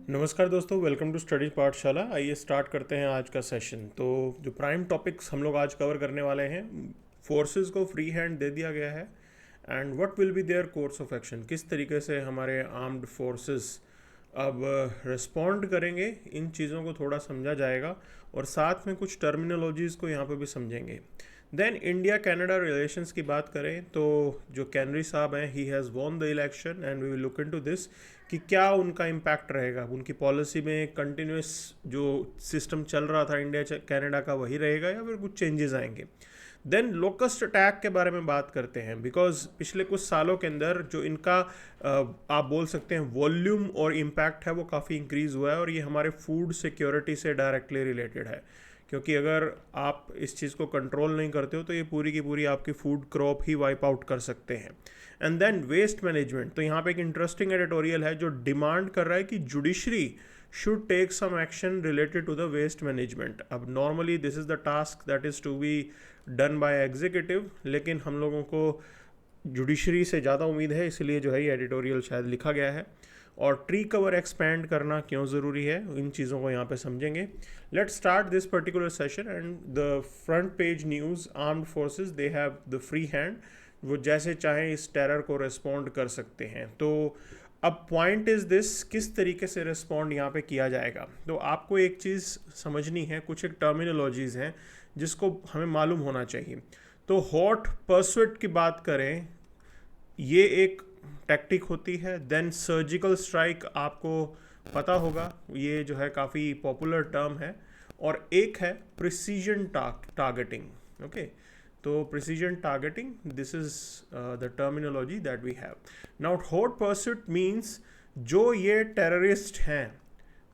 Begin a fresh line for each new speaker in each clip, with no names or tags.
नमस्कार दोस्तों, welcome to study पाठशाला। आइए स्टार्ट करते हैं आज का सेशन। तो जो प्राइम टॉपिक्स हम लोग आज कवर करने वाले हैं, फोर्सेस को फ्री हैंड दे दिया गया है and what will be their course of action. किस तरीके से हमारे आर्म्ड फोर्सेस अब रिस्पॉन्ड करेंगे, इन चीज़ों को थोड़ा समझा जाएगा और साथ में कुछ टर्मिनोलॉजीज़ को यहाँ पे भी समझेंगे। देन इंडिया कनाडा रिलेशंस की बात करें तो जो कैनरी साहब हैं, he has won the election and we will look into this कि क्या उनका इम्पैक्ट रहेगा। उनकी पॉलिसी में कंटिन्यूस जो सिस्टम चल रहा था इंडिया कनाडा का वही रहेगा या फिर कुछ चेंजेस आएंगे। देन लोकस्ट अटैक के बारे में बात करते हैं, बिकॉज पिछले कुछ सालों के अंदर जो इनका आप बोल सकते हैं वॉल्यूम और इम्पैक्ट है वो काफ़ी इंक्रीज़ हुआ है और ये हमारे फूड सिक्योरिटी से डायरेक्टली रिलेटेड है। क्योंकि अगर आप इस चीज़ को कंट्रोल नहीं करते हो तो ये पूरी की पूरी आपकी फूड क्रॉप ही वाइप आउट कर सकते हैं। एंड देन वेस्ट मैनेजमेंट, तो यहाँ पे एक इंटरेस्टिंग एडिटोरियल है जो डिमांड कर रहा है कि judiciary should take some action related to the waste management. अब normally this is the task that is to be done by executive, लेकिन हम लोगों को जुडिशरी से ज़्यादा उम्मीद है, इसलिए जो है ये एडिटोरियल शायद लिखा गया है। और ट्री कवर एक्सपैंड करना क्यों ज़रूरी है, इन चीज़ों को यहाँ पे समझेंगे। Let's start this particular session and the front page news, armed forces they have the free hand, वो जैसे चाहें इस टेरर को रिस्पॉन्ड कर सकते हैं। तो अब पॉइंट इज़ दिस, किस तरीके से रिस्पॉन्ड यहाँ पे किया जाएगा। तो आपको एक चीज़ समझनी है, कुछ एक टर्मिनोलॉजीज़ हैं जिसको हमें मालूम होना चाहिए। तो हॉट परसुएट की बात करें, ये एक टैक्टिक होती है। देन सर्जिकल स्ट्राइक आपको पता होगा, ये जो है काफ़ी पॉपुलर टर्म है। और एक है प्रिसीजन टारगेटिंग। ओके, तो precision targeting, this is the terminology that we have now. Hot pursuit means जो ये टेररिस्ट हैं,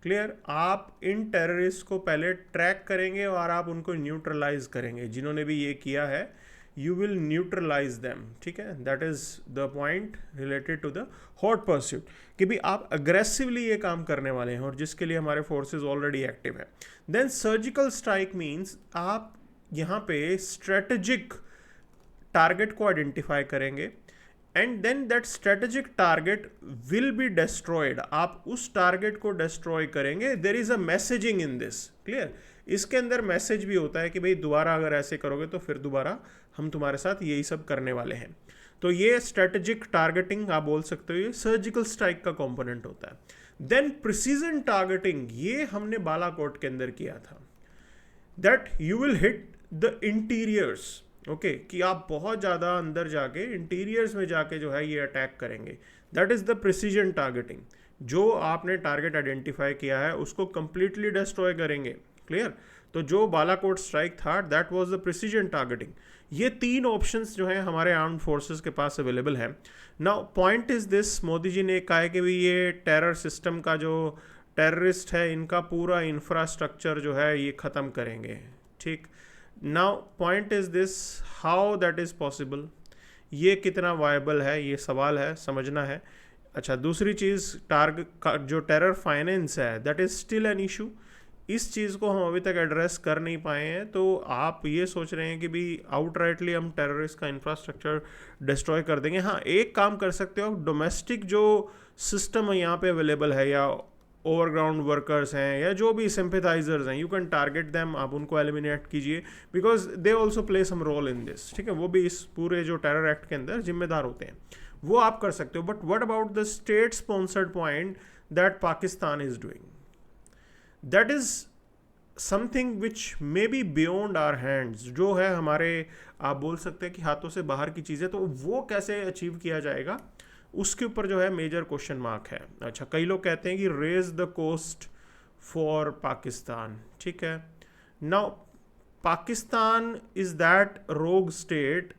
क्लियर, आप इन टेररिस्ट को पहले ट्रैक करेंगे और आप उनको न्यूट्रलाइज करेंगे। जिन्होंने भी ये किया है, you will neutralize them, ठीक है। that is the point related to the hot pursuit कि भी आप aggressively ये काम करने वाले हैं और जिसके लिए हमारे forces already active है। then surgical strike means आप यहाँ पे strategic target को identify करेंगे and then that strategic target will be destroyed. आप उस टारगेट को डिस्ट्रॉय करेंगे। There is a messaging in this, clear. इसके अंदर मैसेज भी होता है कि भाई दोबारा अगर ऐसे करोगे तो फिर दोबारा हम तुम्हारे साथ यही सब करने वाले हैं। तो ये स्ट्रेटेजिक टारगेटिंग आप बोल सकते हो, ये सर्जिकल स्ट्राइक का कंपोनेंट होता है। देन प्रिसीजन टारगेटिंग, ये हमने बालाकोट के अंदर किया था। That you will hit the interiors, okay, कि आप बहुत ज़्यादा अंदर जाके इंटीरियर्स में जाके जो है ये अटैक करेंगे। That is the precision targeting. जो आपने टारगेट आइडेंटिफाई किया है उसको कंप्लीटली डिस्ट्रॉय करेंगे, क्लियर। तो जो बालाकोट स्ट्राइक था, that was the precision targeting. ये तीन ऑप्शंस जो हैं हमारे आर्म्ड फोर्सेस के पास अवेलेबल हैं। Now point is this, Modi ji ने कहा है कि भाई ये टेरर सिस्टम का जो टेररिस्ट है, इनका पूरा इंफ्रास्ट्रक्चर जो है ये ख़त्म करेंगे, ठीक। Now point is this, how that is possible, ये कितना वायबल है, ये सवाल है, समझना है। अच्छा, दूसरी चीज़, जो टेरर फाइनेंस है, that is still an issue. इस चीज़ को हम अभी तक एड्रेस कर नहीं पाए हैं। तो आप ये सोच रहे हैं कि भी आउटराइटली हम टेररिस्ट का इंफ्रास्ट्रक्चर डिस्ट्रॉय कर देंगे। हाँ, एक काम कर सकते हो, डोमेस्टिक जो सिस्टम है यहाँ पे अवेलेबल है, या ओवरग्राउंड वर्कर्स हैं या जो भी सिंपैथाइजर्स हैं, यू कैन टारगेट देम, आप उनको एलिमिनेट कीजिए, because they also play some role in this, ठीक है। वो भी इस पूरे जो टेरर एक्ट के अंदर जिम्मेदार होते हैं, वो आप कर सकते हो। But what about the state sponsored point that Pakistan is doing, that is something which may be beyond our hands, जो है हमारे, आप बोल सकते हैं कि हाथों से बाहर की चीज़ें। तो वो कैसे अचीव किया जाएगा, उसके ऊपर जो है मेजर क्वेश्चन मार्क है। अच्छा, कई लोग कहते हैं कि raise the cost for Pakistan, ठीक है। Now Pakistan is that rogue state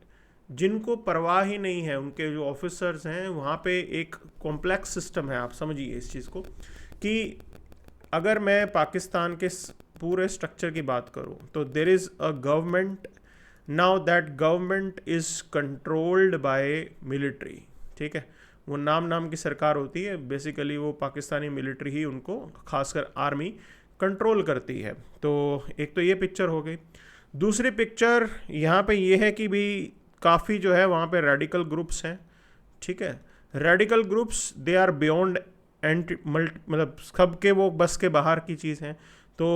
जिनको परवाह ही नहीं है, उनके जो ऑफिसर्स हैं वहाँ पे एक कॉम्प्लेक्स सिस्टम है। आप समझिए इस चीज़ को कि अगर मैं पाकिस्तान के पूरे स्ट्रक्चर की बात करूँ तो there is a government, now that government is controlled by military, ठीक है। वो नाम की सरकार होती है, बेसिकली वो पाकिस्तानी मिलिट्री ही उनको, खासकर आर्मी, कंट्रोल करती है। तो एक तो ये पिक्चर हो गई। दूसरी पिक्चर यहाँ पे ये है कि भी काफ़ी जो है वहाँ पे रेडिकल ग्रुप्स हैं, ठीक है। Radical groups, they are beyond मतलब सबके वो बस के बाहर की चीज़ हैं। तो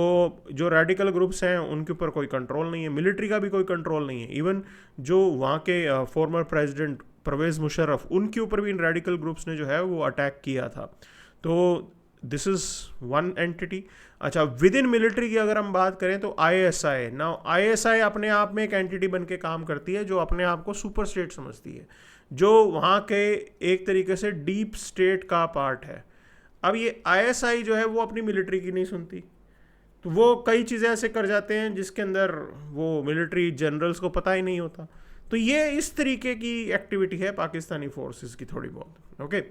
जो रेडिकल ग्रुप्स हैं उनके ऊपर कोई कंट्रोल नहीं है, मिलिट्री का भी कोई कंट्रोल नहीं है। इवन जो वहाँ के फॉर्मर प्रेसिडेंट परवेज़ मुशर्रफ, उनके ऊपर भी इन रेडिकल ग्रुप्स ने जो है वो अटैक किया था। तो दिस इज़ वन एंटिटी। अच्छा, विद इन मिलिट्री की अगर हम बात करें तो ISI, नाउ ISI अपने आप में एक एंटिटी बन के काम करती है, जो अपने आप को सुपर स्टेट समझती है, जो वहाँ के एक तरीके से डीप स्टेट का पार्ट है। अब ये ISI जो है वो अपनी मिलिट्री की नहीं सुनती, तो वो कई चीज़ें ऐसे कर जाते हैं जिसके अंदर वो मिलिट्री जनरल्स को पता ही नहीं होता। तो ये इस तरीके की एक्टिविटी है पाकिस्तानी फोर्सेस की थोड़ी बहुत। Okay,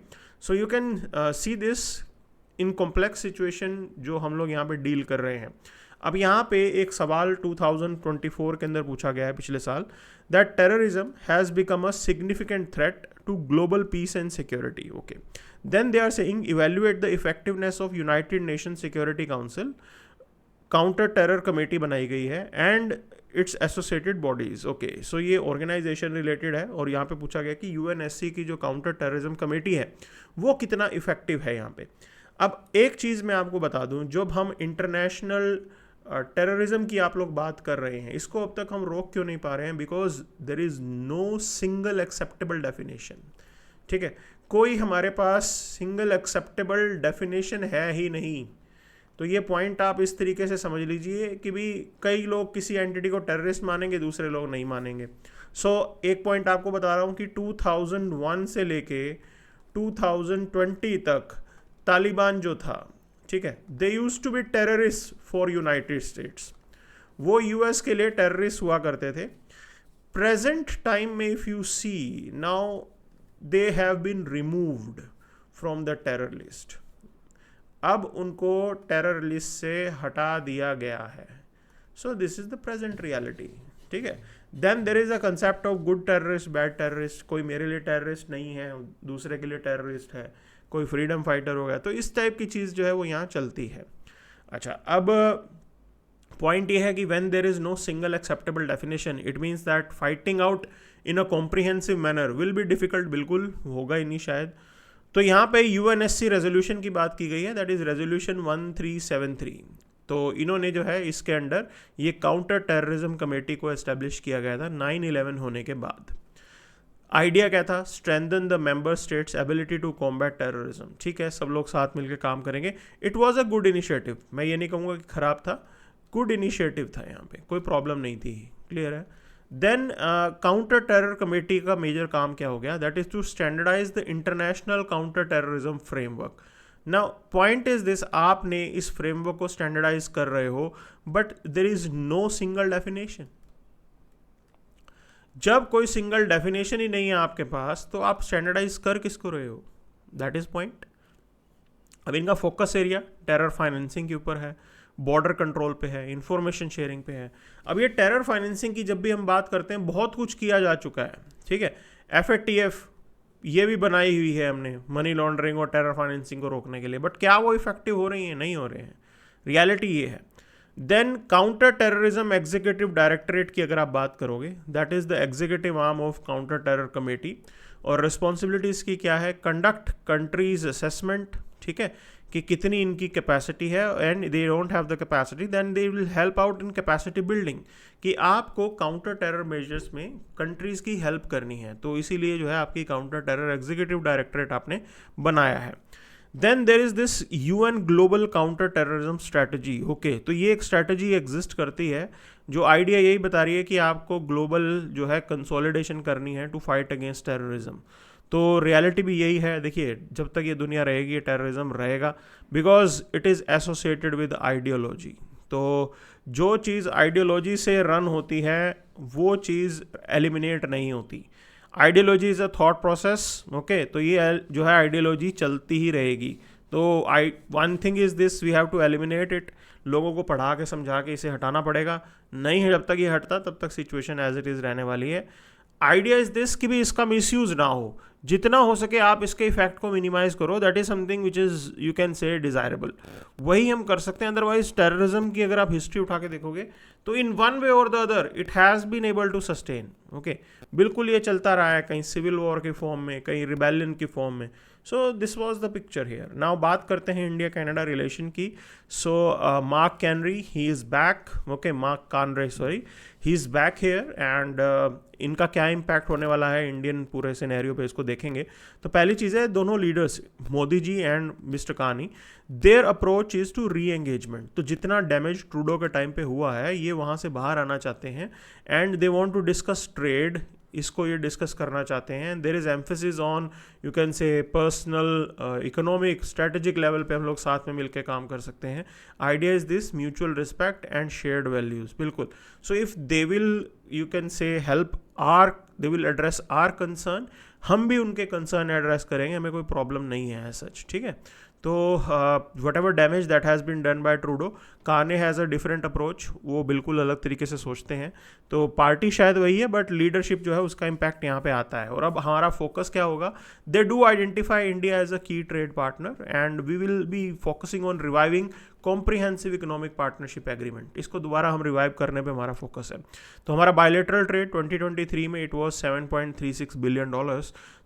so you can see this in complex situation जो हम लोग यहाँ पे डील कर रहे हैं। अब यहाँ पे एक सवाल 2024 के अंदर पूछा गया है पिछले साल, that terrorism has become a significant threat to global peace and security. Okay, then they are saying evaluate the effectiveness of United Nation Security Council, counter terror committee बनाई गई है and its associated bodies. Okay, so ये organisation related है, और यहाँ पे पूछा गया कि UNSC की जो काउंटर टेररिज्म कमेटी है वो कितना इफेक्टिव है यहाँ पे। अब एक चीज़ मैं आपको बता दूं, जब हम इंटरनेशनल टेररिज्म की आप लोग बात कर रहे हैं, इसको अब तक हम रोक क्यों नहीं पा रहे हैं? Because there is no single acceptable definition. ठीक है, कोई हमारे पास सिंगल एक्सेप्टेबल डेफिनेशन है ही नहीं। तो ये पॉइंट आप इस तरीके से समझ लीजिए कि भी कई लोग किसी एंटिटी को टेररिस्ट मानेंगे, दूसरे लोग नहीं मानेंगे। सो एक पॉइंट आपको बता रहा हूँ कि 2001 से लेके 2020 तक तालिबान जो था, ठीक है, they used to be terrorist for United States, वो US के लिए टेररिस्ट हुआ करते थे। प्रेजेंट टाइम में if you see now they have been removed from the terror list, अब उनको टेरर लिस्ट से हटा दिया गया है। So this is the present reality. ठीक है, then there is a concept of good terrorist, bad terrorist. कोई मेरे लिए टेररिस्ट नहीं है, दूसरे के लिए टेररिस्ट है, कोई फ्रीडम फाइटर हो गया। तो इस टाइप की चीज़ जो है वो यहाँ चलती है। अच्छा, अब पॉइंट ये है कि when there is no single acceptable definition, it means that fighting out in a comprehensive manner will be difficult. बिल्कुल होगा ही नहीं शायद। तो यहाँ पे UNSC रेजोल्यूशन की बात की गई है, दैट इज़ रेजोल्यूशन 1373। तो इन्होंने जो है इसके अंडर ये काउंटर टेररिज्म कमेटी को एस्टेब्लिश किया गया था 9/11 होने के बाद। आइडिया क्या था? Strengthen the member states ability to combat terrorism. ठीक है, सब लोग साथ मिलकर काम करेंगे। It was a good initiative, मैं ये नहीं कहूँगा कि खराब था, गुड इनिशिएटिव था, यहाँ पे कोई प्रॉब्लम नहीं थी। क्लियर है। देन काउंटर टेरर कमेटी का मेजर काम क्या हो गया? That is to standardize the international counter terrorism framework. Now point is this, आपने इस फ्रेमवर्क को स्टैंडर्डाइज कर रहे हो, but there is no single definition. जब कोई सिंगल डेफिनेशन ही नहीं है आपके पास, तो आप स्टैंडर्डाइज कर किसको रहे हो? That is point. अब इनका फोकस एरिया टेरर फाइनेंसिंग के ऊपर है, बॉर्डर कंट्रोल पे है, इंफॉर्मेशन शेयरिंग पे है। अब ये टेरर फाइनेंसिंग की जब भी हम बात करते हैं, बहुत कुछ किया जा चुका है। ठीक है, FATF ये भी बनाई हुई है हमने मनी लॉन्ड्रिंग और टेरर फाइनेंसिंग को रोकने के लिए, बट क्या वो इफेक्टिव हो रही हैं? नहीं हो रहे हैं। रियलिटी ये है। Then counter terrorism executive directorate की अगर आप बात करोगे, that is the executive arm of counter terror committee, और रिस्पॉन्सिबिलिटीज की क्या है? कंडक्ट कंट्रीज असेसमेंट, ठीक है, कि कितनी इनकी कैपेसिटी है, and they don't have the capacity, then they will help out in capacity building, कि आपको काउंटर टेरर मेजर्स में कंट्रीज़ की हेल्प करनी है। तो इसीलिए जो है आपकी काउंटर टेरर एग्जीक्यूटिव डायरेक्टरेट आपने बनाया है। Then there is this UN global counter terrorism strategy. Okay, तो ये एक स्ट्रैटेजी एग्जिस्ट करती है, जो आइडिया यही बता रही है कि आपको ग्लोबल जो है कंसोलिडेशन करनी है टू फाइट अगेंस्ट टेररिज्म। तो रियलिटी भी यही है। देखिए, जब तक ये दुनिया रहेगी, ये टेररिज्म रहेगा, because it is associated with ideology. तो जो चीज़ आइडियोलॉजी से रन होती है वो चीज़ एलिमिनेट नहीं होती। Ideology is a thought process. Okay, तो ये जो है आइडियोलॉजी चलती ही रहेगी। तो one thing is this, we have to eliminate it. लोगों को पढ़ा के समझा के इसे हटाना पड़ेगा। नहीं है, जब तक ये हटता तब तक सिचुएशन एज इट इज़ रहने वाली है। आइडिया इज दिस कि भी इसका मिसयूज ना हो, जितना हो सके आप इसके इफेक्ट को मिनिमाइज करो। That is something which is you can से डिजायरेबल। वही हम कर सकते हैं। अदरवाइज टेररिज्म की अगर आप हिस्ट्री उठा के देखोगे तो इन वन वे और the other it has been able to sustain. Okay, बिल्कुल ये चलता रहा है, कहीं सिविल वॉर के फॉर्म में, कहीं रिबेलियन की फॉर्म में। सो this was the picture here. Now बात करते हैं इंडिया कनाडा रिलेशन की. सो mark canary he is back. Okay, mark कानरे sorry, he is back hair. And इनका क्या इम्पैक्ट होने वाला है इंडियन पूरे सिनेरियो पे, इसको देखेंगे. तो पहली चीज़ है, दोनों leaders Modi ji and Mister Carney, their approach is to re engagement. तो जितना डैमेज ट्रूडो के टाइम पे हुआ है, ये वहाँ से बाहर आना चाहते हैं. And they want to discuss trade, इसको ये डिस्कस करना चाहते हैं. There is emphasis on, you can say, personal, economic, strategic level पे हम लोग साथ में मिलकर काम कर सकते हैं. Idea is this, mutual respect and shared values. बिल्कुल. So if they will, you can say, help our, they will address our concern, हम भी उनके कंसर्न एड्रेस करेंगे, हमें कोई प्रॉब्लम नहीं है सच. ठीक है. तो whatever damage that has been done by Trudeau, Carney has a different approach, वो बिल्कुल अलग तरीके से सोचते हैं. तो पार्टी शायद वही है, बट लीडरशिप जो है उसका इम्पैक्ट यहाँ पे आता है. और अब हमारा फोकस क्या होगा, they do identify India as a key trade partner and we will be focusing on reviving comprehensive economic partnership agreement. इसको दोबारा हम रिवाइव करने पे हमारा फोकस है. तो हमारा बायलेटरल ट्रेड 2023 में इट वाज $7.36 बिलियन.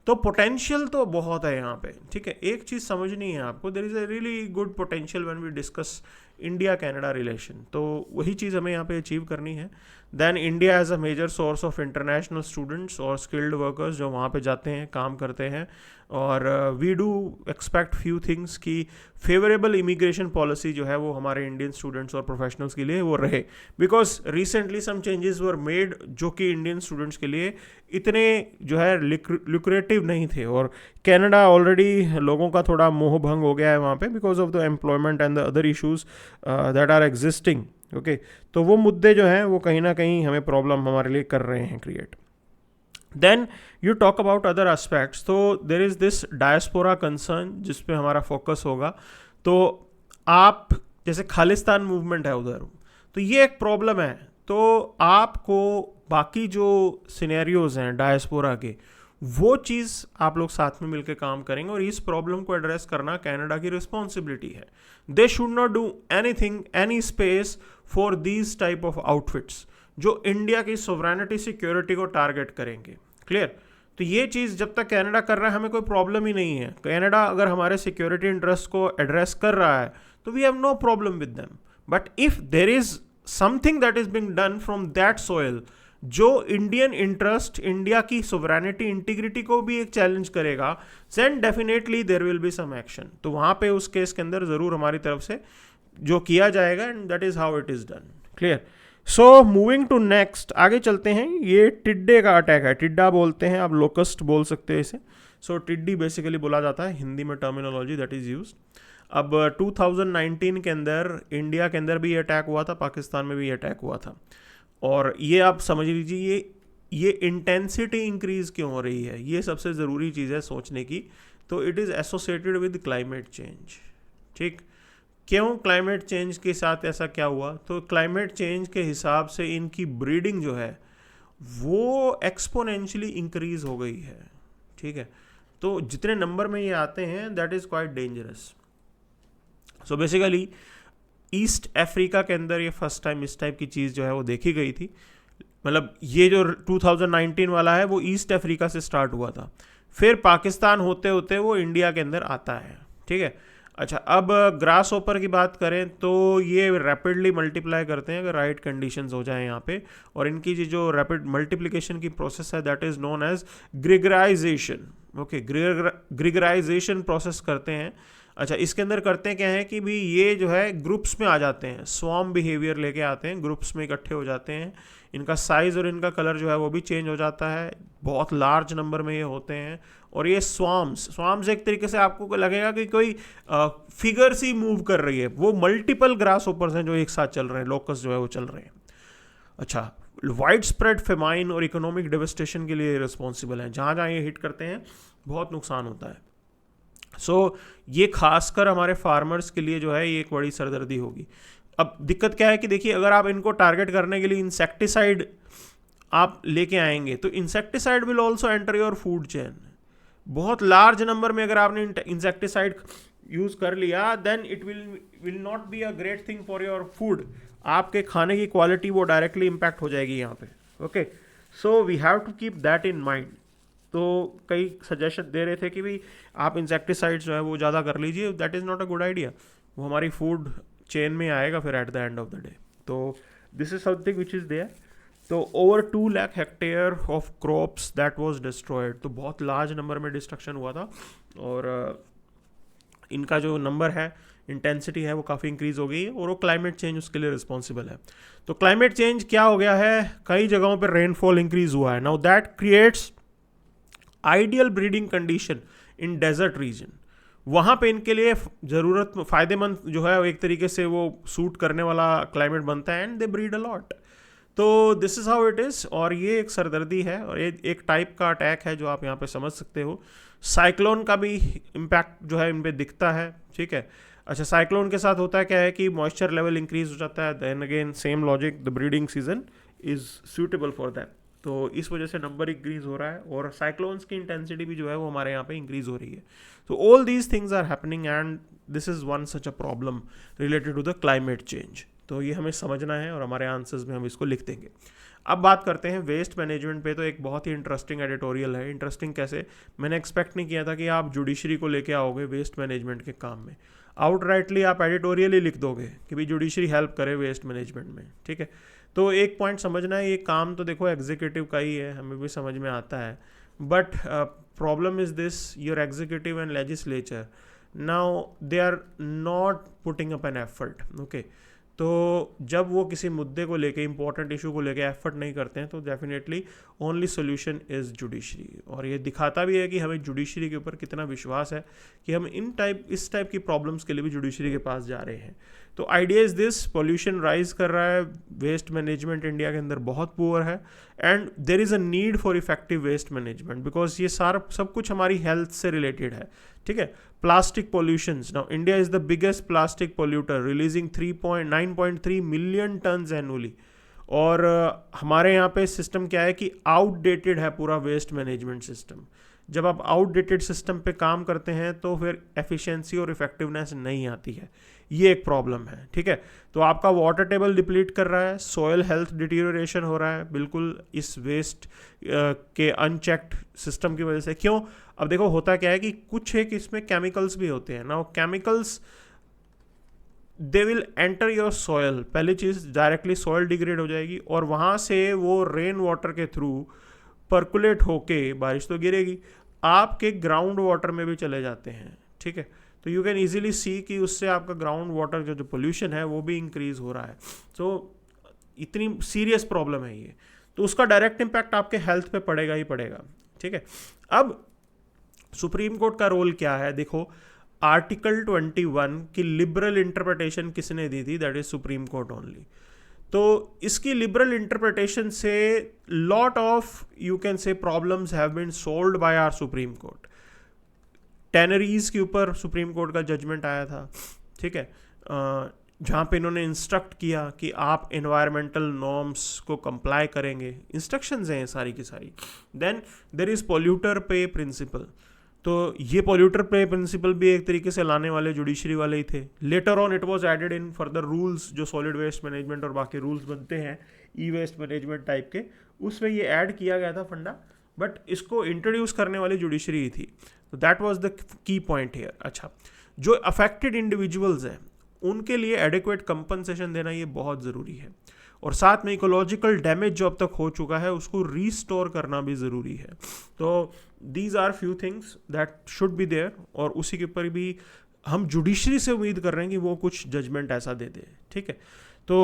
तो पोटेंशियल तो बहुत है यहाँ पे. ठीक है. एक चीज़ समझनी है आपको, there is a really good potential when we discuss India Canada relation. तो वही चीज़ हमें यहाँ पे अचीव करनी है. Then India as a major source of international students और स्किल्ड वर्कर्स जो वहाँ पे जाते हैं, काम करते हैं. और we do expect few things की फेवरेबल इमिग्रेशन पॉलिसी जो है वो हमारे इंडियन स्टूडेंट्स और प्रोफेशनल्स के लिए वो रहे. Because recently some changes were made जो कि इंडियन स्टूडेंट्स के लिए इतने जो है लुक्रेटिव नहीं थे. और कनाडा ऑलरेडी लोगों का थोड़ा मोह भंग हो गया है वहाँ पे because of the employment and the other issues that are existing. Okay. तो वो मुद्दे जो हैं वो कहीं ना कहीं हमें प्रॉब्लम हमारे लिए कर रहे हैं create. Then you talk about other aspects. तो there is this diaspora concern जिस पे हमारा फोकस होगा. तो आप जैसे खालिस्तान मूवमेंट है उधर, तो ये एक प्रॉब्लम है. तो आपको बाकी जो सिनेरियोज हैं डायस्पोरा के, वो चीज़ आप लोग साथ में मिलकर काम करेंगे और इस प्रॉब्लम को एड्रेस करना कनाडा की रिस्पॉन्सिबिलिटी है. They should not do anything, any space for these type of outfits जो इंडिया की सोवरेनिटी सिक्योरिटी को टारगेट करेंगे. क्लियर. तो ये चीज़ जब तक कनाडा कर रहा है हमें कोई प्रॉब्लम ही नहीं है. कनाडा अगर हमारे सिक्योरिटी इंटरेस्ट को एड्रेस कर रहा है तो we have no problem with them. But if there is something that is being done from that soil जो इंडियन इंटरेस्ट, इंडिया की सोवरेनिटी, इंटीग्रिटी को भी एक चैलेंज करेगा, then definitely there will be some action. तो वहाँ पे उस केस के अंदर ज़रूर हमारी तरफ से जो किया जाएगा, and that is how it is done. Clear. So moving to next, आगे चलते हैं. ये टिड्डे का अटैक है, टिड्डा बोलते हैं, आप लोकस्ट बोल सकते हैं इसे. सो टिड्डी बेसिकली बोला जाता है हिंदी में, टर्मिनोलॉजी दैट इज़ यूज्ड. अब 2019 के अंदर इंडिया के अंदर भी ये अटैक हुआ था, पाकिस्तान में भी ये अटैक हुआ था. और ये आप समझ लीजिए ये इंटेंसिटी इंक्रीज क्यों हो रही है, ये सबसे ज़रूरी चीज़ है सोचने की. तो it is associated with climate change. ठीक. क्यों क्लाइमेट चेंज के साथ ऐसा क्या हुआ? तो क्लाइमेट चेंज के हिसाब से इनकी ब्रीडिंग जो है वो एक्सपोनेंशियली इंक्रीज हो गई है. ठीक है. तो जितने नंबर में ये आते हैं that is quite dangerous. So basically east Africa के अंदर ये फर्स्ट टाइम इस टाइप की चीज़ जो है वो देखी गई थी. मतलब ये जो 2019 वाला है वो ईस्ट अफ्रीका से स्टार्ट हुआ था, फिर पाकिस्तान होते होते वो इंडिया के अंदर आता है. ठीक है. अच्छा, अब ग्रास होपर की बात करें तो ये रैपिडली मल्टीप्लाई करते हैं अगर राइट कंडीशंस हो जाए यहाँ पे. और इनकी जो रैपिड मल्टीप्लिकेशन की प्रोसेस है that is known as gregarisation. Okay. Gregarisation process करते हैं. अच्छा, इसके अंदर करते हैं क्या है कि भी ये जो है ग्रुप्स में आ जाते हैं, स्वार्म बिहेवियर लेके आते हैं, ग्रुप्स में इकट्ठे हो जाते हैं. इनका साइज़ और इनका कलर जो है वो भी चेंज हो जाता है, बहुत लार्ज नंबर में ये होते हैं. और ये स्वार्म्स एक तरीके से आपको लगेगा कि कोई फिगर सी मूव कर रही है. वो मल्टीपल ग्रास होपर्स हैं जो एक साथ चल रहे हैं, लोकस जो है वो चल रहे हैं. अच्छा, वाइड स्प्रेड फेमाइन और इकोनॉमिक डेवस्टेशन के लिए रिस्पॉन्सिबल हैं. जहाँ जहाँ ये हिट करते हैं बहुत नुकसान होता है. सो ये खासकर हमारे फार्मर्स के लिए जो है ये एक बड़ी सरदर्दी होगी. अब दिक्कत क्या है कि देखिए, अगर आप इनको टारगेट करने के लिए इंसेक्टिसाइड आप लेके आएंगे तो insecticide will also enter your food chain. बहुत लार्ज नंबर में अगर आपने इंसेक्टिसाइड यूज़ कर लिया then it will not be a great thing for your food. आपके खाने की क्वालिटी वो डायरेक्टली इम्पैक्ट हो जाएगी यहाँ पे. Okay. So we have to keep that in mind. तो कई सजेशन दे रहे थे कि भाई आप इंसेक्टिसाइड्स जो है वो ज़्यादा कर लीजिए, that is not a good idea, वो हमारी फूड चेन में आएगा फिर at the end of the day. तो this is something which is there. तो over 2 lakh hectare of crops that was destroyed, तो बहुत लार्ज नंबर में डिस्ट्रक्शन हुआ था, और इनका जो नंबर है, इंटेंसिटी है, वो काफ़ी इंक्रीज हो गई है, और वो क्लाइमेट चेंज उसके लिए रिस्पॉन्सिबल है। तो क्लाइमेट चेंज क्या हो गया है, कई जगहों पर रेनफॉल इंक्रीज हुआ है। Now that creates ideal breeding condition in desert region, वहाँ पे इनके लिए ज़रूरत फ़ायदेमंद जो है एक तरीके से वो सूट करने वाला क्लाइमेट बनता है, and they breed a lot. तो this is how it is, और ये एक सरदर्दी है और एक टाइप का अटैक है जो आप यहाँ पे समझ सकते हो। साइक्लोन का भी इम्पैक्ट जो है इन पे दिखता है, ठीक है। अच्छा, साइक्लोन के साथ होता है क्या है कि मॉइस्चर लेवल इंक्रीज हो जाता है, then again same logic, the breeding season is suitable for that. तो इस वजह से नंबर इंक्रीज हो रहा है, और साइक्लोन्स की इंटेंसिटी भी जो है वो हमारे यहाँ पे इंक्रीज हो रही है। तो all these things are happening, and this is one such a problem related to the climate change. तो ये हमें समझना है, और हमारे आंसर्स में हम इसको लिख देंगे। अब बात करते हैं वेस्ट मैनेजमेंट पे। तो एक बहुत ही इंटरेस्टिंग एडिटोरियल है। इंटरेस्टिंग कैसे, मैंने एक्सपेक्ट नहीं किया था कि आप जुडिशरी को लेके आओगे वेस्ट मैनेजमेंट के काम में। आउटराइटली आप एडिटोरियल ही लिख दोगे कि भाई जुडिशरी हेल्प करे वेस्ट मैनेजमेंट में, ठीक है। तो एक पॉइंट समझना है, ये काम तो देखो एग्जीक्यूटिव का ही है, हमें भी समझ में आता है, but problem is this, your executive and legislature now they are not putting up an effort, okay. तो जब वो किसी मुद्दे को लेके, इंपॉर्टेंट इशू को लेके एफर्ट नहीं करते हैं, तो definitely only solution is judiciary. और ये दिखाता भी है कि हमें जुडिशरी के ऊपर कितना विश्वास है कि हम इस टाइप की प्रॉब्लम्स के लिए भी जुडिशरी के पास जा रहे हैं। तो idea is this, pollution rise कर रहा है, वेस्ट मैनेजमेंट इंडिया के अंदर बहुत पुअर है, and there is a need for effective waste management, because ये सारा सब कुछ हमारी हेल्थ से रिलेटेड है, ठीक है। Plastic pollutions, now India is the biggest plastic polluter, releasing 9.3 million turns annually. और हमारे यहाँ पे सिस्टम क्या है कि आउटडेटेड है पूरा वेस्ट मैनेजमेंट सिस्टम। जब आप आउटडेटेड सिस्टम पे काम करते हैं तो फिर एफिशिएंसी और इफेक्टिवनेस नहीं आती है, ये एक प्रॉब्लम है, ठीक है। तो आपका वाटर टेबल डिप्लीट कर रहा है, सॉयल हेल्थ डिटीरियोरेशन हो रहा है, बिल्कुल इस वेस्ट के अनचेक्ड सिस्टम की वजह से। क्यों? अब देखो होता क्या है कि कुछ एक इसमें केमिकल्स भी होते हैं ना, वो chemicals they will enter your soil. पहली चीज़, डायरेक्टली सॉयल डिग्रेड हो जाएगी, और वहाँ से वो रेन वाटर के थ्रू पर्कुलेट होके, बारिश तो गिरेगी, आपके ग्राउंड वाटर में भी चले जाते हैं, ठीक है। तो यू कैन ईजिली सी कि उससे आपका ग्राउंड वाटर जो पोल्यूशन है वो भी इंक्रीज हो रहा है। तो इतनी सीरियस प्रॉब्लम है ये, तो उसका डायरेक्ट इम्पैक्ट आपके हेल्थ पे पड़ेगा ही पड़ेगा, ठीक है। अब सुप्रीम कोर्ट का रोल क्या है, देखो आर्टिकल 21 की लिबरल इंटरप्रिटेशन किसने दी थी? That is Supreme Court only. तो इसकी लिबरल इंटरप्रिटेशन से lot of you can say problems have been solved by our Supreme Court. Tanneries के ऊपर सुप्रीम कोर्ट का जजमेंट आया था, ठीक है, जहाँ पे इन्होंने इंस्ट्रक्ट किया कि आप एनवायरमेंटल नॉर्म्स को कंप्लाई करेंगे, इंस्ट्रक्शंस हैं सारी की सारी। देन देयर इज़ पोल्यूटर पे प्रिंसिपल, तो ये पोल्यूटर पे प्रिंसिपल भी एक तरीके से लाने वाले जुडिशरी वाले ही थे। Later on it was added in further rules, जो सॉलिड वेस्ट मैनेजमेंट और बाकी रूल्स बनते हैं ई वेस्ट मैनेजमेंट टाइप के, उसमें ये ऐड किया गया था फंडा, बट इसको इंट्रोड्यूस करने वाली जुडिशरी ही थी। तो that was the key point here. अच्छा, जो अफेक्टेड इंडिविजुअल्स हैं उनके लिए एडिक्वेट कंपनसेशन देना ये बहुत ज़रूरी है, और साथ में इकोलॉजिकल डैमेज जो अब तक हो चुका है उसको रीस्टोर करना भी ज़रूरी है। तो these are few things that should be there, और उसी के ऊपर भी हम जुडिशरी से उम्मीद कर रहे हैं कि वो कुछ जजमेंट ऐसा दे दे, ठीक है। तो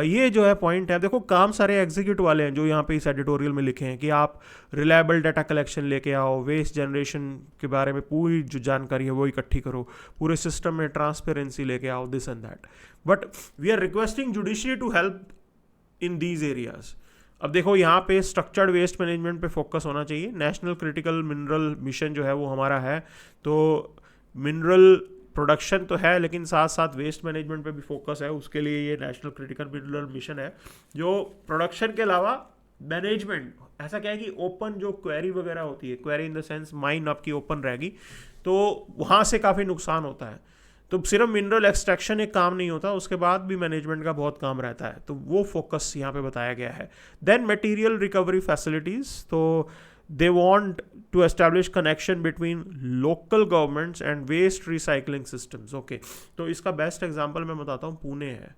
ये जो है पॉइंट है। देखो काम सारे एग्जीक्यूटिव वाले हैं जो यहाँ पे इस एडिटोरियल में लिखे हैं कि आप रिलायबल डाटा कलेक्शन लेके आओ, वेस्ट जनरेशन के बारे में पूरी जो जानकारी है वो इकट्ठी करो, पूरे सिस्टम में ट्रांसपेरेंसी लेके आओ, this and that. But we are requesting judiciary to help in these areas. अब देखो यहाँ पे स्ट्रक्चर्ड वेस्ट मैनेजमेंट पे फोकस होना चाहिए। नेशनल क्रिटिकल मिनरल मिशन जो है वो हमारा है, तो मिनरल प्रोडक्शन तो है लेकिन साथ साथ वेस्ट मैनेजमेंट पे भी फोकस है, उसके लिए ये नेशनल क्रिटिकल मिनरल मिशन है, जो प्रोडक्शन के अलावा मैनेजमेंट, ऐसा क्या है कि ओपन जो क्वेरी वगैरह होती है, query in the sense mine आपकी ओपन रहेगी, तो वहाँ से काफ़ी नुकसान होता है। तो सिर्फ मिनरल एक्सट्रैक्शन एक काम नहीं होता, उसके बाद भी मैनेजमेंट का बहुत काम रहता है, तो वो फोकस यहाँ पे बताया गया है। देन मटेरियल रिकवरी फैसिलिटीज़, तो they want to establish connection between local governments and waste recycling systems. Okay, तो इसका बेस्ट एग्जांपल मैं बताता हूँ, पुणे है,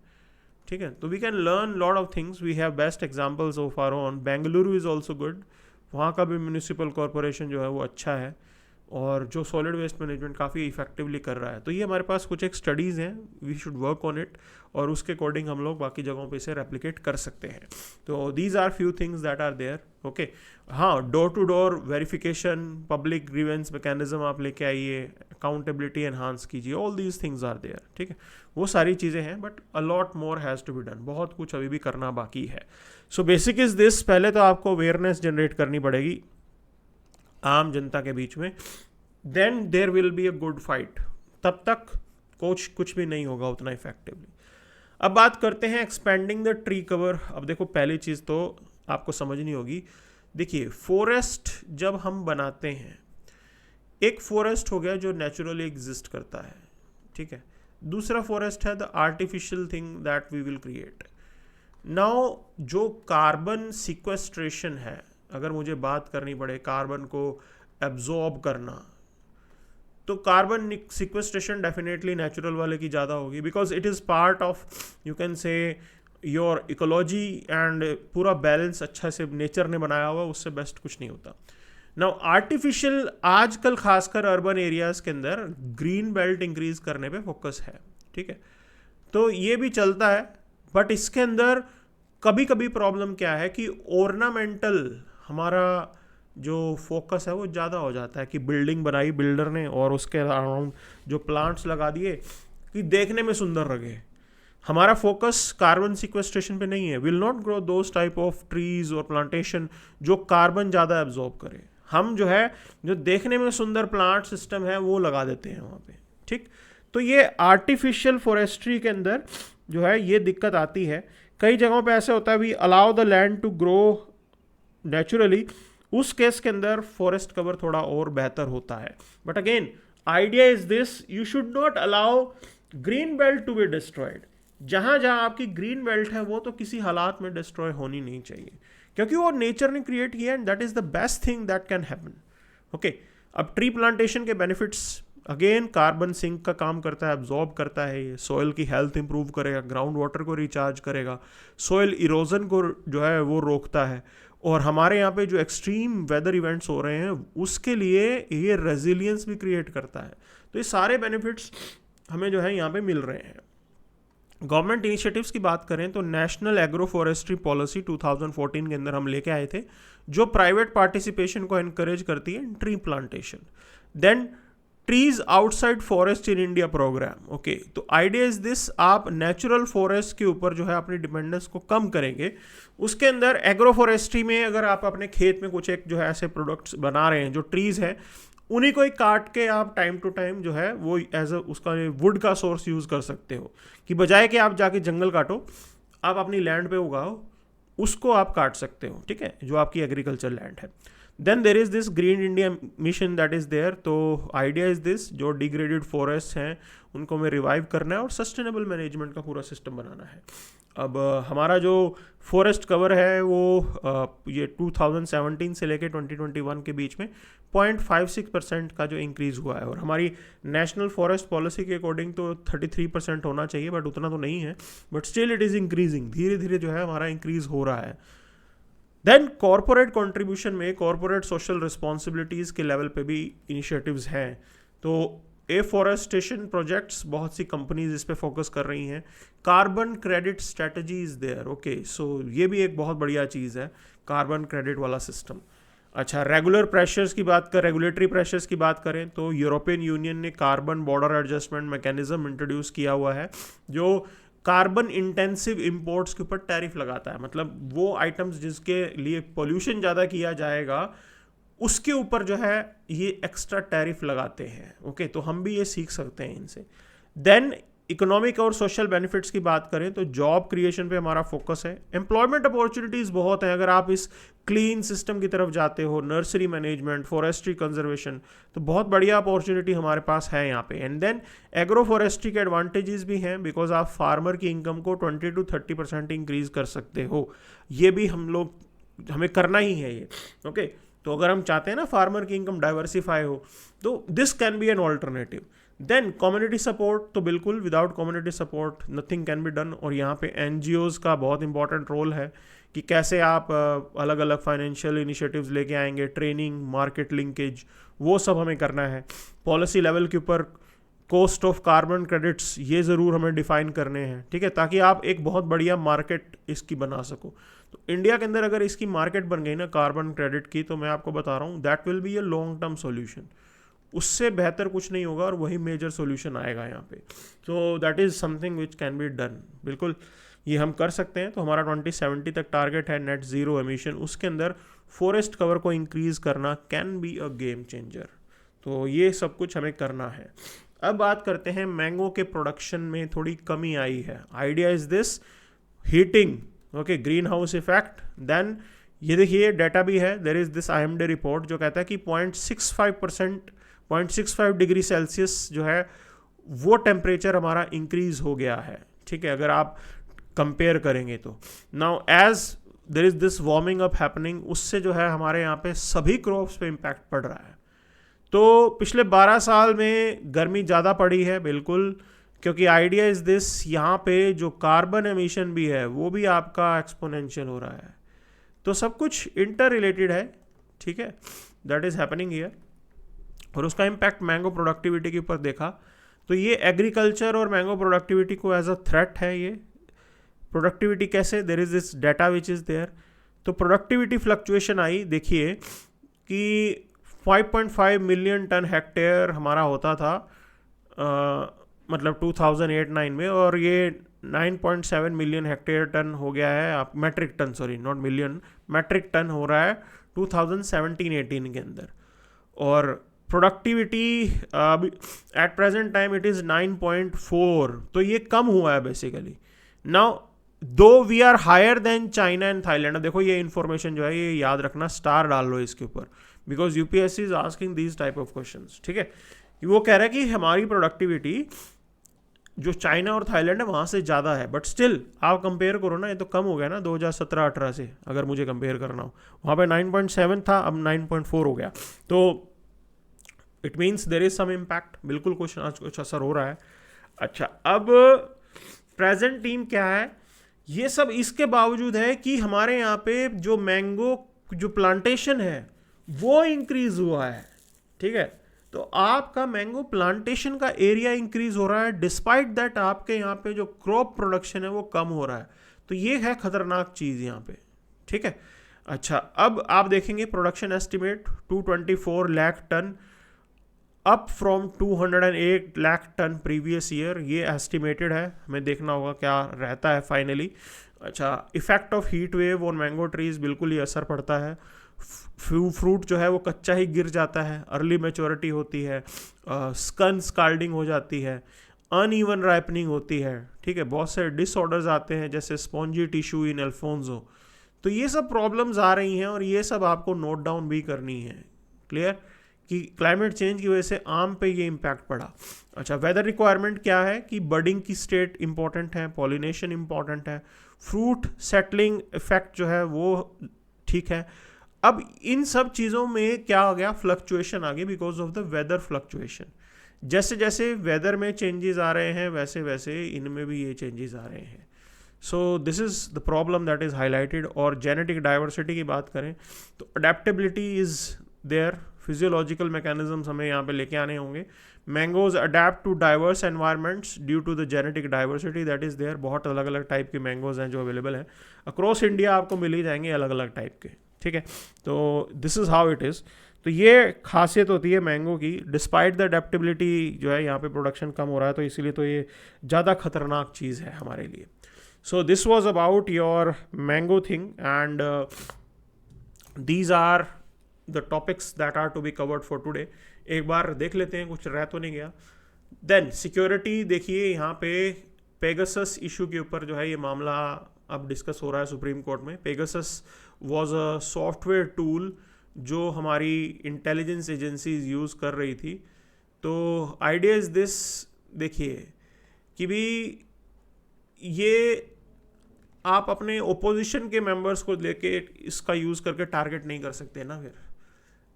ठीक है. तो we can learn lot of things, we have best examples of our own. Bengaluru is also good, वहाँ का भी म्यूनिसिपल कॉरपोरेशन जो है वो अच्छा है और जो सॉलिड वेस्ट मैनेजमेंट काफ़ी इफेक्टिवली कर रहा है. तो ये हमारे पास कुछ एक स्टडीज़ हैं, we should work on it, और उसके अकॉर्डिंग हम लोग बाकी जगहों पे इसे रेप्लिकेट कर सकते हैं. तो these are few things that are there. Okay, हाँ, door to door verification, public grievance mechanism आप लेके आइए, अकाउंटेबिलिटी एनहांस कीजिए, all these things are there. ठीक है, वो सारी चीज़ें हैं, but a lot more has to be done. बहुत कुछ अभी भी करना बाकी है. सो बेसिक इज़ दिस, पहले तो आपको अवेयरनेस जनरेट करनी पड़ेगी आम जनता के बीच में, then there will be a good fight. तब तक कुछ भी नहीं होगा उतना इफेक्टिवली. अब बात करते हैं एक्सपेंडिंग द ट्री कवर. अब देखो, पहली चीज़ तो आपको समझनी होगी. देखिए, फॉरेस्ट जब हम बनाते हैं, एक फॉरेस्ट हो गया जो नेचुरली एग्जिस्ट करता है, ठीक है. दूसरा फॉरेस्ट है the artificial thing that we will create. Now जो कार्बन सिक्वेस्ट्रेशन है, अगर मुझे बात करनी पड़े कार्बन को एब्जॉर्ब करना, तो कार्बन सिक्वेस्ट्रेशन डेफिनेटली नेचुरल वाले की ज़्यादा होगी, because it is part of, you can से, योर इकोलॉजी एंड पूरा बैलेंस अच्छा से नेचर ने बनाया हुआ, उससे बेस्ट कुछ नहीं होता. नाउ आर्टिफिशियल आजकल खासकर अर्बन एरियाज़ के अंदर ग्रीन बेल्ट इंक्रीज करने पे फोकस है, ठीक है. तो ये भी चलता है, बट इसके अंदर कभी कभी प्रॉब्लम क्या है कि ऑर्नामेंटल हमारा जो फोकस है वो ज़्यादा हो जाता है, कि बिल्डिंग बनाई बिल्डर ने और उसके अराउंड जो प्लांट्स लगा दिए कि देखने में सुंदर लगे. हमारा फोकस कार्बन सिक्वेस्ट्रेशन पे नहीं है. Will not grow those type of trees और प्लांटेशन जो कार्बन ज़्यादा एब्जॉर्ब करे. हम जो है, जो देखने में सुंदर प्लांट सिस्टम है वो लगा देते हैं वहाँ पे, ठीक. तो ये आर्टिफिशियल फॉरेस्ट्री के अंदर जो है ये दिक्कत आती है. कई जगहों पे ऐसे होता है, we allow the land to grow naturally, उस केस के अंदर फॉरेस्ट कवर थोड़ा और बेहतर होता है. But again idea is this, you should not allow green belt to be destroyed. जहाँ जहाँ आपकी ग्रीन बेल्ट है वो तो किसी हालात में डिस्ट्रॉय होनी नहीं चाहिए, क्योंकि वो नेचर ने क्रिएट किया and that is the best thing that can happen. Okay, अब ट्री प्लांटेशन के बेनिफिट्स, अगेन कार्बन सिंक का काम करता है, एब्जॉर्ब करता है, ये सॉइल की हेल्थ इंप्रूव करेगा, ग्राउंड वाटर को रिचार्ज करेगा, सॉइल इरोजन को जो है वो रोकता है, और हमारे यहाँ पे जो एक्सट्रीम वेदर इवेंट्स हो रहे हैं उसके लिए ये रेजिलियंस भी क्रिएट करता है. तो ये सारे बेनिफिट्स हमें जो है यहाँ पे मिल रहे हैं. गवर्नमेंट इनिशिएटिव्स की बात करें तो नेशनल एग्रो फॉरेस्ट्री पॉलिसी 2014 के अंदर हम लेके आए थे, जो प्राइवेट पार्टिसिपेशन को एनकरेज करती है in tree plantation. Then trees outside forest in India program. Okay, तो आइडिया इज दिस, आप नेचुरल फॉरेस्ट के ऊपर जो है अपनी डिपेंडेंस को कम करेंगे. उसके अंदर एग्रो फॉरेस्ट्री में अगर आप अपने खेत में कुछ एक जो है ऐसे प्रोडक्ट्स बना रहे हैं, जो ट्रीज हैं उन्हीं को ही काट के आप टाइम टू टाइम जो है वो एज अ उसका वुड का सोर्स यूज़ कर सकते हो, कि बजाय कि आप जाके जंगल काटो, आप अपनी लैंड पे उगाओ, उसको आप काट सकते हो, ठीक है, जो आपकी एग्रीकल्चर लैंड है. Then there is this green India mission that is there. तो आइडिया इज़ दिस, जो डिग्रेडेड फॉरेस्ट हैं उनको हमें रिवाइव करना है और सस्टेनेबल मैनेजमेंट का पूरा सिस्टम बनाना है. अब हमारा जो फॉरेस्ट कवर है वो ये 2017 से लेके 2021 के बीच में 0.56% का जो इंक्रीज़ हुआ है, और हमारी नेशनल फॉरेस्ट पॉलिसी के अकॉर्डिंग तो 33% होना चाहिए, बट उतना तो नहीं है, but still it is increasing. धीरे धीरे जो है हमारा इंक्रीज़ हो रहा है. देन कॉरपोरेट कंट्रीब्यूशन में कॉरपोरेट सोशल रिस्पॉन्सिबिलिटीज़ के लेवल पे भी इनिशिएटिव्स हैं. तो एफॉरेस्टेशन प्रोजेक्ट्स, बहुत सी कंपनीज इस पे फोकस कर रही हैं. Carbon credit strategy is there. Okay, so ये भी एक बहुत बढ़िया चीज़ है, कार्बन क्रेडिट वाला सिस्टम. अच्छा, रेगुलेटरी प्रेशर्स की बात करें तो यूरोपियन यूनियन ने carbon border adjustment mechanism introduce किया हुआ है, जो कार्बन इंटेंसिव इंपोर्ट्स के ऊपर टैरिफ लगाता है. मतलब वो आइटम्स जिसके लिए पोल्यूशन ज़्यादा किया जाएगा उसके ऊपर जो है ये एक्स्ट्रा टैरिफ लगाते हैं. ओके, तो हम भी ये सीख सकते हैं इनसे. देन इकोनॉमिक और सोशल बेनिफिट्स की बात करें तो जॉब क्रिएशन पे हमारा फोकस है. एम्प्लॉयमेंट अपॉर्चुनिटीज़ बहुत हैं अगर आप इस क्लीन सिस्टम की तरफ जाते हो, नर्सरी मैनेजमेंट, फॉरेस्ट्री कंजर्वेशन, तो बहुत बढ़िया अपॉर्चुनिटी हमारे पास है यहाँ पे. एंड देन एग्रो फॉरेस्ट्री के एडवांटेजेस भी हैं, बिकॉज आप फार्मर की इनकम को 20 to 30% इंक्रीज कर सकते हो. ये भी हमें करना ही है ये. ओके, तो अगर हम चाहते हैं ना फार्मर की इनकम डाइवर्सिफाई हो, तो this can be an alternative. Then community support, तो बिल्कुल without community support nothing can be done. और यहाँ पे एनजीओज़ का बहुत इंपॉर्टेंट रोल है कि कैसे आप अलग अलग फाइनेंशियल इनिशिएटिव्स लेके आएंगे, ट्रेनिंग, मार्केट लिंकेज, वो सब हमें करना है। पॉलिसी लेवल के ऊपर कॉस्ट ऑफ कार्बन क्रेडिट्स, ये ज़रूर हमें डिफाइन करने हैं, ठीक है, ताकि आप एक बहुत बढ़िया मार्केट इसकी बना सको। तो इंडिया के अंदर अगर इसकी मार्केट बन गई ना कार्बन क्रेडिट की, तो मैं आपको बता रहा हूँ that will be a long term solution. उससे बेहतर कुछ नहीं होगा और वही मेजर सॉल्यूशन आएगा यहाँ पे। तो that is something which can be done, बिल्कुल ये हम कर सकते हैं। तो हमारा 2070 तक टारगेट है नेट ज़ीरो एमिशन, उसके अंदर फॉरेस्ट कवर को इंक्रीज़ करना can be a game changer. तो ये सब कुछ हमें करना है। अब बात करते हैं मैंगो के प्रोडक्शन में थोड़ी कमी आई है। Idea is this, heating, okay, green house effect. देन ये देखिए डाटा भी है, there is this IMD report जो कहता है कि 0.65 डिग्री सेल्सियस जो है वो टेम्परेचर हमारा इंक्रीज हो गया है, ठीक है, अगर आप कंपेयर करेंगे तो। Now as there is this warming up happening, उससे जो है हमारे यहाँ पे सभी क्रॉप्स पे इम्पैक्ट पड़ रहा है। तो पिछले 12 साल में गर्मी ज़्यादा पड़ी है, बिल्कुल, क्योंकि आइडिया इज़ दिस, यहाँ पे जो कार्बन एमिशन भी है वो भी आपका एक्सपोनेंशियल हो रहा है। तो सब कुछ इंटर रिलेटेड है, ठीक है, दैट इज़ हैपनिंग हियर। और उसका इम्पैक्ट मैंगो प्रोडक्टिविटी के ऊपर देखा तो ये एग्रीकल्चर और मैंगो प्रोडक्टिविटी को एज अ थ्रेट है। ये प्रोडक्टिविटी कैसे, there is this data which is there. तो प्रोडक्टिविटी फ्लक्चुएशन आई, देखिए कि 5.5 मिलियन टन हेक्टेयर हमारा होता था मतलब 2008-9 में, और ये 9.7 मिलियन हेक्टेयर टन हो गया है, आप metric ton, sorry not million, metric ton हो रहा है 2017-18 के अंदर। और productivity at present time it is 9.4, तो ये कम हुआ है basically. Now though we are higher than China and Thailand. देखो ये इन्फॉर्मेशन जो है ये याद रखना, स्टार डाल लो इसके ऊपर, because UPSC is asking these type of questions, ठीक है। वो कह रहा है कि हमारी प्रोडक्टिविटी जो चाइना और थाईलैंड है वहाँ से ज़्यादा है, बट स्टिल आप कंपेयर करो ना, ये तो कम हो गया ना 2017-18 से, अगर मुझे कंपेयर करना हो। वहाँ पे 9.7 था, अब 9.4 हो गया, तो it means there is some impact, बिल्कुल कुछ असर हो रहा है। अच्छा, अब प्रेजेंट टीम क्या है, ये सब इसके बावजूद है कि हमारे यहाँ पे जो मैंगो जो प्लांटेशन है वो इंक्रीज हुआ है, ठीक है। तो आपका मैंगो प्लांटेशन का एरिया इंक्रीज हो रहा है, डिस्पाइट दैट आपके यहाँ पे जो क्रॉप प्रोडक्शन है वो कम हो रहा है। तो ये है खतरनाक चीज़ यहाँ पे, ठीक है। अच्छा, अब आप देखेंगे production estimate 224 lakh ton, up from 208 lakh ton previous year. ये एस्टिमेटेड है, हमें देखना होगा क्या रहता है फाइनली। अच्छा, इफेक्ट ऑफ हीट वेव और मैंगो ट्रीज, बिल्कुल ही असर पड़ता है। फ्रूट जो है वो कच्चा ही गिर जाता है, अर्ली मैच्योरिटी होती है, स्कन स्काल्डिंग हो जाती है, अनइवन राइपनिंग होती है, ठीक है, बहुत से डिसऑर्डर्स आते हैं जैसे स्पॉन्जी टिश्यू इन अल्फोंसो। तो ये सब प्रॉब्लम्स आ रही हैं और ये सब आपको नोट डाउन भी करनी है, क्लियर, कि क्लाइमेट चेंज की वजह से आम पे ये इम्पैक्ट पड़ा। अच्छा, वेदर रिक्वायरमेंट क्या है कि बर्डिंग की स्टेट इंपॉर्टेंट है, पॉलिनेशन इंपॉर्टेंट है, फ्रूट सेटलिंग इफेक्ट जो है वो ठीक है। अब इन सब चीज़ों में क्या आ गया, फ्लक्चुएशन आ गई because of the weather fluctuation. जैसे जैसे वेदर में चेंजेस आ रहे हैं वैसे वैसे इनमें भी ये चेंजेस आ रहे हैं। So this is the problem that is highlighted. और जेनेटिक डाइवर्सिटी की बात करें तो adaptability is there, physiological mechanisms हमें यहाँ पे लेके आने होंगे। Mangoes adapt to diverse environments due to the genetic diversity that is there. बहुत अलग अलग टाइप के मैंगोज हैं जो अवेलेबल हैं अक्रॉस इंडिया, आपको मिल ही जाएंगे अलग अलग टाइप के, ठीक है। तो this is how it is. तो ये खासियत होती है मैंगो की, डिस्पाइट द अडेप्टेबिलिटी जो है यहाँ पे प्रोडक्शन कम हो रहा है, तो इसीलिए तो ये ज़्यादा खतरनाक चीज़ है हमारे लिए। So this was about your mango thing and these are the topics that are to be covered for today. एक बार देख लेते हैं कुछ रह तो नहीं गया। देन सिक्योरिटी, देखिए यहाँ पे पेगासस इशू के ऊपर जो है ये मामला अब डिस्कस हो रहा है सुप्रीम कोर्ट में। Pegasus was a software tool जो हमारी इंटेलिजेंस एजेंसीज यूज़ कर रही थी। तो आइडिया इज़ दिस, देखिए कि भी ये आप अपने ओपोजिशन के मेंबर्स को लेके इसका यूज़ करके टारगेट नहीं कर सकते ना फिर,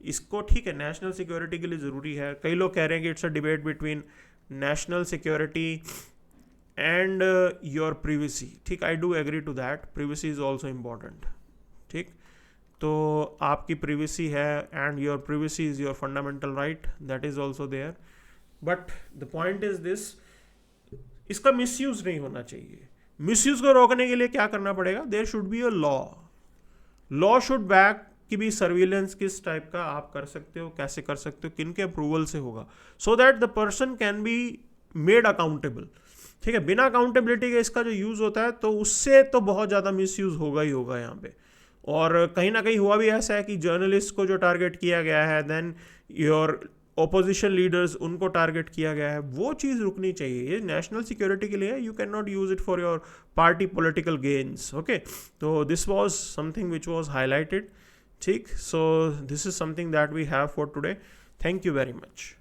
इसको ठीक है नेशनल सिक्योरिटी के लिए ज़रूरी है, कई लोग कह रहे हैं कि it's a debate between national security and your privacy, ठीक, I do agree to that, privacy is also important, ठीक, तो आपकी प्रिवेसी है and your privacy is your fundamental right, that is also there, but the point is this, इसका misuse नहीं होना चाहिए। Misuse को रोकने के लिए क्या करना पड़ेगा, there should be a law should back कि भी सर्विलेंस किस टाइप का आप कर सकते हो, कैसे कर सकते हो, किन के अप्रूवल से होगा, so that the person can be made accountable, ठीक है। बिना अकाउंटेबिलिटी के इसका जो यूज़ होता है तो उससे तो बहुत ज़्यादा मिसयूज़ होगा ही होगा यहाँ पे। और कहीं ना कहीं हुआ भी ऐसा है कि जर्नलिस्ट को जो टारगेट किया गया है, देन योर ओपोजिशन लीडर्स उनको टारगेट किया गया है, वो चीज़ रुकनी चाहिए। ये नेशनल सिक्योरिटी के लिए है, you can not use it for your party political gains, okay. तो this was something which was highlighted, ठीक, so this is something that we have for today. Thank you very much.